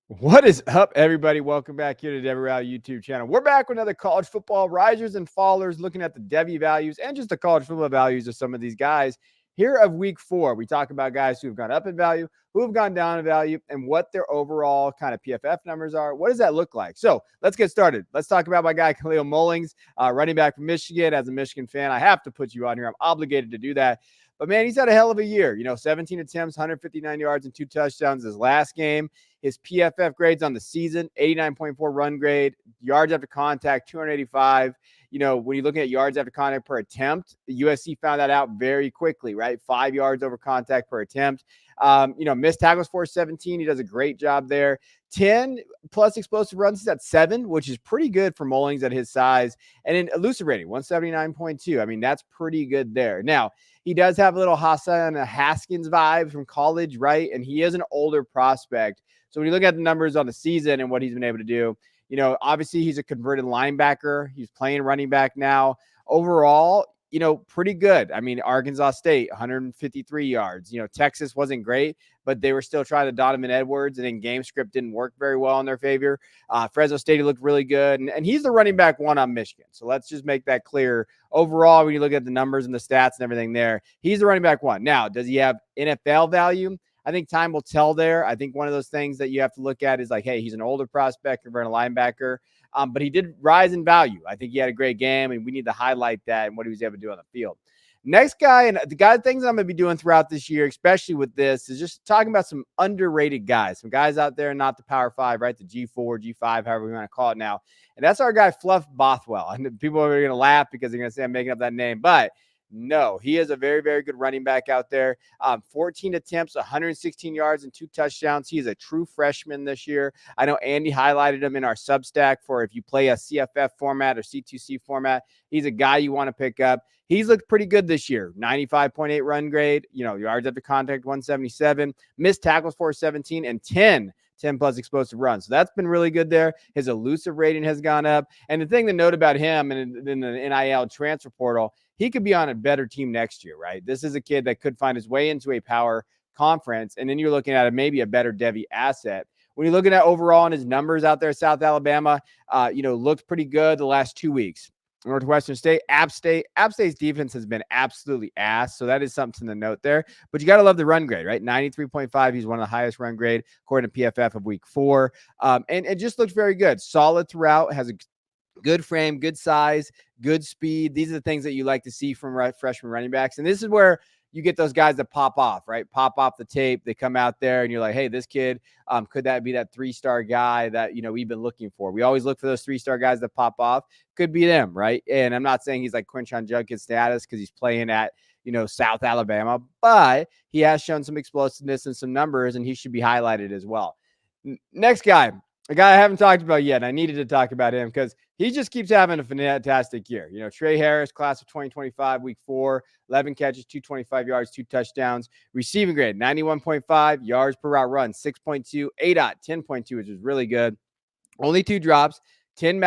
What is up, everybody? Welcome back here to the Royale YouTube channel. We're back with another college football risers and fallers, looking at the Devy values and just the college football values of some of these guys. Here of week 4, we talk about guys who have gone up in value, who have gone down in value, and what their overall kind of PFF numbers are. What does that look like? So let's get started. Let's talk about my guy, Khalil Mullings, running back from Michigan. As a Michigan fan, I have to put you on here. I'm obligated to do that. But man, he's had a hell of a year. 17 attempts, 159 yards, and 2 touchdowns his last game. His PFF grades on the season, 89.4 run grade, yards after contact, 285. When you're looking at yards after contact per attempt, USC found that out very quickly, right? 5 yards over contact per attempt. Missed tackles for 17. He does a great job there. 10 plus explosive runs. He's at 7, which is pretty good for Mullings at his size. And then elusive rating, 179.2. I mean, that's pretty good there. Now, he does have a little Hassan Haskins vibe from college, right? And he is an older prospect. So when you look at the numbers on the season and what he's been able to do, obviously he's a converted linebacker. He's playing running back now. Overall, pretty good. I mean, Arkansas State, 153 yards. Texas wasn't great, but they were still trying to Donovan Edwards, and then game script didn't work very well in their favor. Fresno State looked really good, and he's the running back 1 on Michigan. So let's just make that clear. Overall, when you look at the numbers and the stats and everything there, he's the running back 1. Now, does he have NFL value? I think time will tell there. I think one of those things that you have to look at is like, hey, he's an older prospect converting a linebacker, but he did rise in value. I think he had a great game, and we need to highlight that and what he was able to do on the field. Next guy, and the things I'm going to be doing throughout this year, especially with this, is just talking about some underrated guys, some guys out there, not the Power 5, right? The G4, G5, however we want to call it now. And that's our guy, Fluff Bothwell. And people are going to laugh because they're going to say I'm making up that name, but no, he is a very, very good running back out there. 14 attempts, 116 yards, and 2 touchdowns. He is a true freshman this year. I know Andy highlighted him in our Substack for if you play a CFF format or C2C format. He's a guy you want to pick up. He's looked pretty good this year. 95.8 run grade, yards after contact, 177. Missed tackles for 17, and 10 plus explosive runs. So that's been really good there. His elusive rating has gone up. And the thing to note about him and in the NIL transfer portal, he could be on a better team next year, right? This is a kid that could find his way into a power conference. And then you're looking at maybe a better Devy asset. When you're looking at overall in his numbers out there, South Alabama, looked pretty good the last 2 weeks. Northwestern State, App State's defense has been absolutely ass. So that is something to note there. But you got to love the run grade, right? 93.5. He's one of the highest run grade according to PFF of week 4. And it just looks very good. Solid throughout, has a good frame, good size, good speed. These are the things that you like to see from freshman running backs. And this is where you get those guys that pop off, right? Pop off the tape. They come out there and you're like, hey, this kid, could that be that 3-star guy that, we've been looking for? We always look for those 3-star guys that pop off. Could be them, right? And I'm not saying he's like Quinshon Judkins status because he's playing at, South Alabama, but he has shown some explosiveness and some numbers, and he should be highlighted as well. Next guy, a guy I haven't talked about yet, and I needed to talk about him because he just keeps having a fantastic year. Trey Harris, class of 2025, week 4, 11 catches, 225 yards, 2 touchdowns. Receiving grade, 91.5, yards per route run, 6.2, ADOT, 10.2, which is really good. Only 2 drops, 10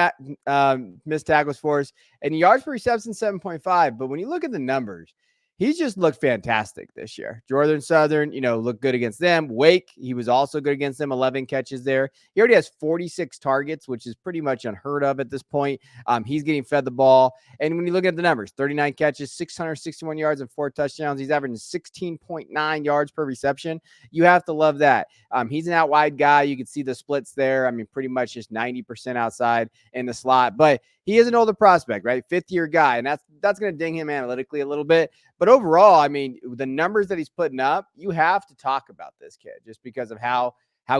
missed tackles for us, and yards per reception, 7.5. But when you look at the numbers, he's just looked fantastic this year. Northern Southern, looked good against them. Wake, he was also good against them, 11 catches there. He already has 46 targets, which is pretty much unheard of at this point. He's getting fed the ball. And when you look at the numbers, 39 catches, 661 yards, and 4 touchdowns. He's averaging 16.9 yards per reception. You have to love that. He's an out wide guy. You can see the splits there. I mean, pretty much just 90% outside in the slot. But he is an older prospect, right? 5th-year guy. And that's going to ding him analytically a little bit. But overall, I mean, the numbers that he's putting up, you have to talk about this kid just because of how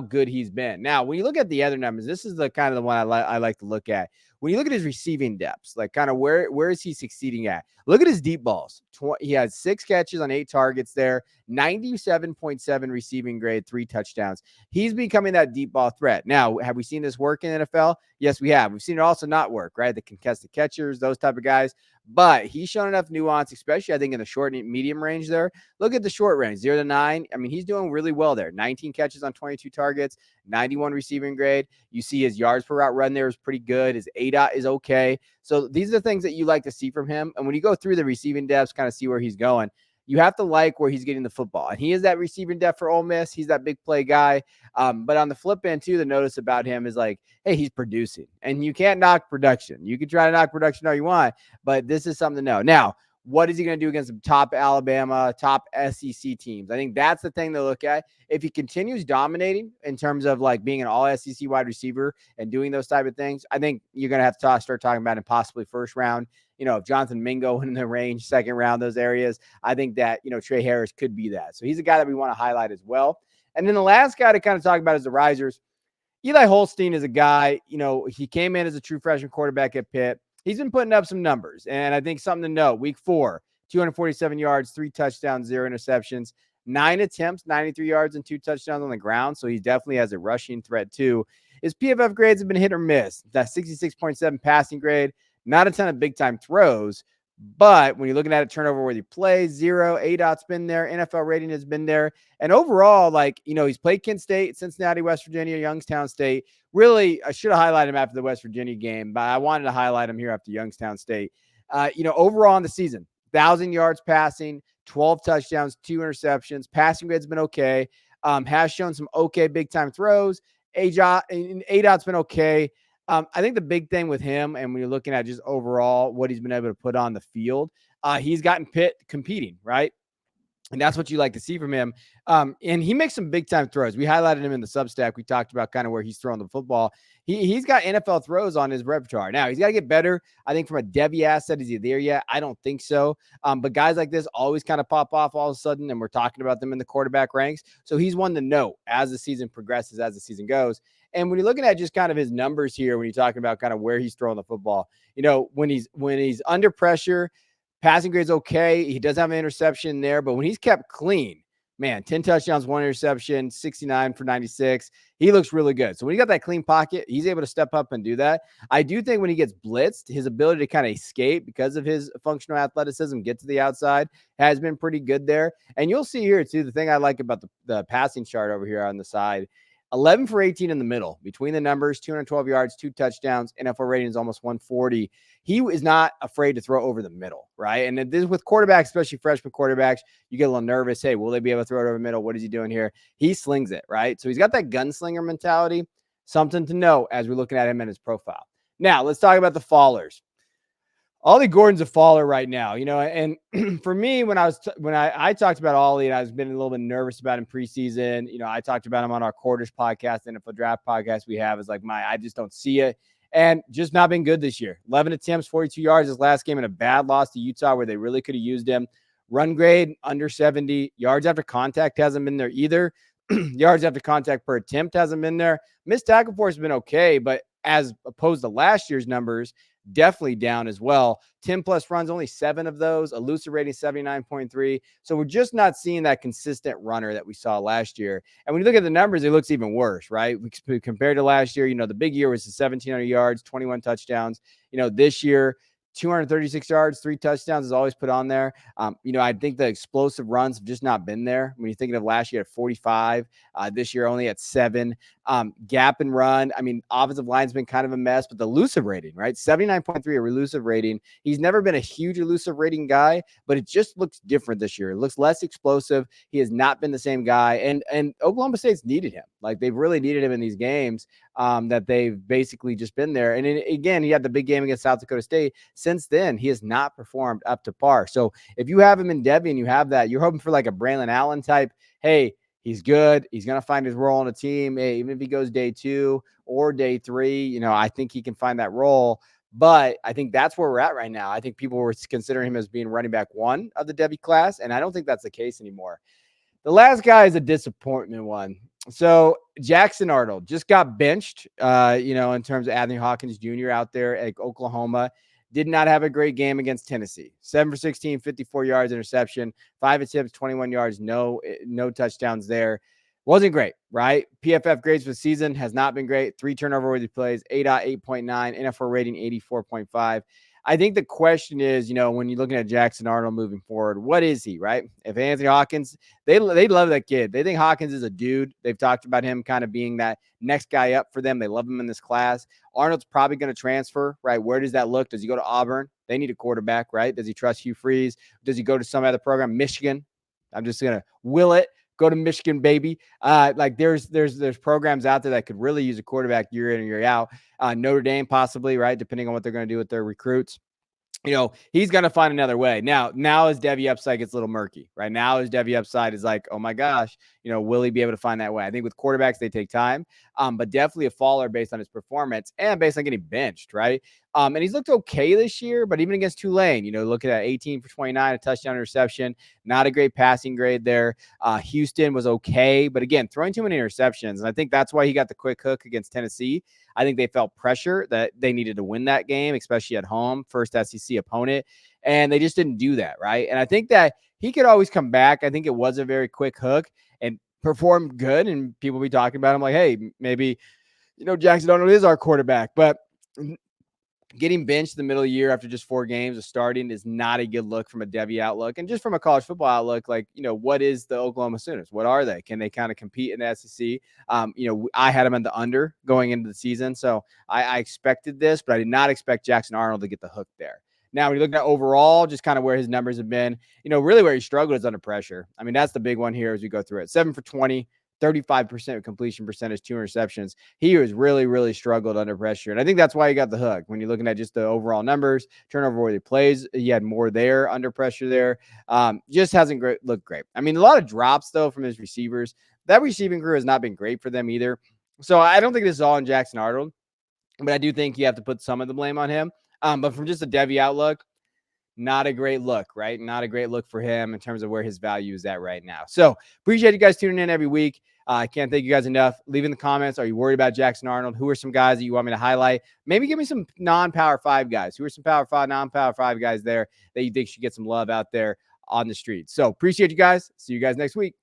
good he's been. Now, when you look at the other numbers, this is the kind of the one I like to look at. When you look at his receiving depths, like kind of where is he succeeding at? Look at his deep balls. He has 6 catches on 8 targets there, 97.7 receiving grade, 3 touchdowns. He's becoming that deep ball threat. Now, have we seen this work in NFL? Yes, we have. We've seen it also not work, right? The contested catchers, those type of guys. But he's shown enough nuance, especially I think in the short and medium range there. Look at the short range, 0 to 9. I mean, he's doing really well there. 19 catches on 22 targets, 91 receiving grade. You see his yards per route run there is pretty good. His ADOT is okay. So these are the things that you like to see from him. And when you go through the receiving depths, kind of see where he's going, you have to like where he's getting the football. And he is that receiving depth for Ole Miss. He's that big play guy. But on the flip end, too, the notice about him is like, hey, he's producing. And you can't knock production. You can try to knock production all you want, but this is something to know. Now, what is he going to do against the top Alabama, top SEC teams? I think that's the thing to look at. If he continues dominating in terms of like being an all SEC wide receiver and doing those type of things, I think you're going to have to start talking about him possibly first round. If Jonathan Mingo went in the range, second round, those areas, I think that, Trey Harris could be that. So he's a guy that we want to highlight as well. And then the last guy to kind of talk about is the risers. Eli Holstein is a guy, he came in as a true freshman quarterback at Pitt. He's been putting up some numbers, and I think something to note. Week 4, 247 yards, 3 touchdowns, 0 interceptions, 9 attempts, 93 yards, and 2 touchdowns on the ground. So he definitely has a rushing threat too. His PFF grades have been hit or miss. That 66.7 passing grade, not a ton of big-time throws, but when you're looking at a turnover where he plays, 0, ADOT's been there, NFL rating has been there. And overall, he's played Kent State, Cincinnati, West Virginia, Youngstown State. Really, I should have highlighted him after the West Virginia game, but I wanted to highlight him here after Youngstown State. Overall in the season, 1,000 yards passing, 12 touchdowns, 2 interceptions. Passing grade's been okay. Has shown some okay big-time throws. ADOT's been okay. I think the big thing with him, and when you're looking at just overall what he's been able to put on the field, he's gotten Pitt competing, right? And that's what you like to see from him. And he makes some big-time throws. We highlighted him in the Substack. We talked about kind of where he's throwing the football. He's got NFL throws on his repertoire. Now, he's got to get better. I think from a Devy asset, is he there yet? I don't think so. But guys like this always kind of pop off all of a sudden, and we're talking about them in the quarterback ranks. So he's one to know as the season progresses, as the season goes. And when you're looking at just kind of his numbers here, when you're talking about kind of where he's throwing the football, when he's under pressure, passing grade's okay. He does have an interception there, but when he's kept clean, man, 10 touchdowns, 1 interception, 69 for 96. He looks really good. So when you got that clean pocket, he's able to step up and do that. I do think when he gets blitzed, his ability to kind of escape because of his functional athleticism, get to the outside, has been pretty good there. And you'll see here, too, the thing I like about the passing chart over here on the side, 11 for 18 in the middle. Between the numbers, 212 yards, 2 touchdowns, NFL rating is almost 140. He is not afraid to throw over the middle, right? And this with quarterbacks, especially freshman quarterbacks, you get a little nervous. Hey, will they be able to throw it over the middle? What is he doing here? He slings it, right? So he's got that gunslinger mentality. Something to know as we're looking at him and his profile. Now, let's talk about the fallers. Ollie Gordon's a faller right now, and for me, when I talked about Ollie and I was been a little bit nervous about him preseason, I talked about him on our quarters podcast, and NFL draft podcast we have is like I just don't see it. And just not been good this year. 11 attempts, 42 yards his last game in a bad loss to Utah where they really could have used him. Run grade under 70. Yards after contact hasn't been there either. Yards after contact per attempt hasn't been there. Missed tackle force has been okay, but as opposed to last year's numbers, definitely down as well. 10 plus runs, only 7 of those, elusive rating 79.3. So we're just not seeing that consistent runner that we saw last year. And when you look at the numbers, it looks even worse, right? Compared to last year, the big year was the 1,700 yards, 21 touchdowns. This year, 236 yards, 3 touchdowns is always put on there. I think the explosive runs have just not been there. When you're thinking of last year at 45, this year only at 7. Gap and run. Offensive line's been kind of a mess, but the elusive rating, right? 79.3 elusive rating. He's never been a huge elusive rating guy, but it just looks different this year. It looks less explosive. He has not been the same guy. And Oklahoma State's needed him. Like they've really needed him in these games that they've basically just been there. And again, he had the big game against South Dakota State. Since then, he has not performed up to par. So if you have him in Devy and you have that, you're hoping for like a Braylon Allen type, hey, he's good. He's going to find his role on the team. Hey, even if he goes day 2 or day 3, I think he can find that role. But I think that's where we're at right now. I think people were considering him as being running back 1 of the Devy class, and I don't think that's the case anymore. The last guy is a disappointment one. So Jackson Arnold just got benched, in terms of Anthony Hawkins Jr. out there at Oklahoma. Did not have a great game against Tennessee. 7 for 16, 54 yards, interception, 5 attempts, 21 yards, no touchdowns there. Wasn't great, right? PFF grades for the season has not been great. 3 turnover worthy plays, 8.9, NFL rating 84.5. I think the question is, when you're looking at Jackson Arnold moving forward, what is he, right? If Anthony Hawkins, they love that kid. They think Hawkins is a dude. They've talked about him kind of being that next guy up for them. They love him in this class. Arnold's probably going to transfer, right? Where does that look? Does he go to Auburn? They need a quarterback, right? Does he trust Hugh Freeze? Does he go to some other program? Michigan? I'm just going to will it. Go to Michigan, baby. Like there's programs out there that could really use a quarterback year in and year out. Notre Dame possibly, right? Depending on what they're going to do with their recruits. He's going to find another way. Now his Devy upside gets a little murky, right? Now his Devy upside is like, oh my gosh, will he be able to find that way? I think with quarterbacks, they take time, but definitely a faller based on his performance and based on getting benched, right? And he's looked okay this year, but even against Tulane, looking at 18 for 29, a touchdown interception, not a great passing grade there. Houston was okay, but again, throwing too many interceptions. And I think that's why he got the quick hook against Tennessee. I think they felt pressure that they needed to win that game, especially at home, first SEC opponent, and they just didn't do that, right? And I think that he could always come back. I think it was a very quick hook and performed good, and people be talking about him like, hey, maybe, Jackson Arnold is our quarterback, but getting benched in the middle of the year after just 4 games of starting is not a good look from a Devy outlook. And just from a college football outlook, like, what is the Oklahoma Sooners? What are they? Can they kind of compete in the SEC? I had them in the under going into the season. So I expected this, but I did not expect Jackson Arnold to get the hook there. Now, when you look at overall, just kind of where his numbers have been, really where he struggled is under pressure. I mean, that's the big one here as we go through it. 7 for 20. 35% completion percentage, 2 interceptions. He was really, really struggled under pressure. And I think that's why he got the hook. When you're looking at just the overall numbers, turnover worthy plays, he had more there under pressure there. Just hasn't looked great. I mean, a lot of drops, though, from his receivers. That receiving crew has not been great for them either. So I don't think this is all on Jackson Arnold, but I do think you have to put some of the blame on him. But from just a Devy outlook, not a great look, right? Not a great look for him in terms of where his value is at right now. So appreciate you guys tuning in every week. I can't thank you guys enough. Leave in the comments. Are you worried about Jackson Arnold? Who are some guys that you want me to highlight? Maybe give me some non-Power 5 guys. Who are some Power 5, non-Power 5 guys there that you think should get some love out there on the street? So appreciate you guys. See you guys next week.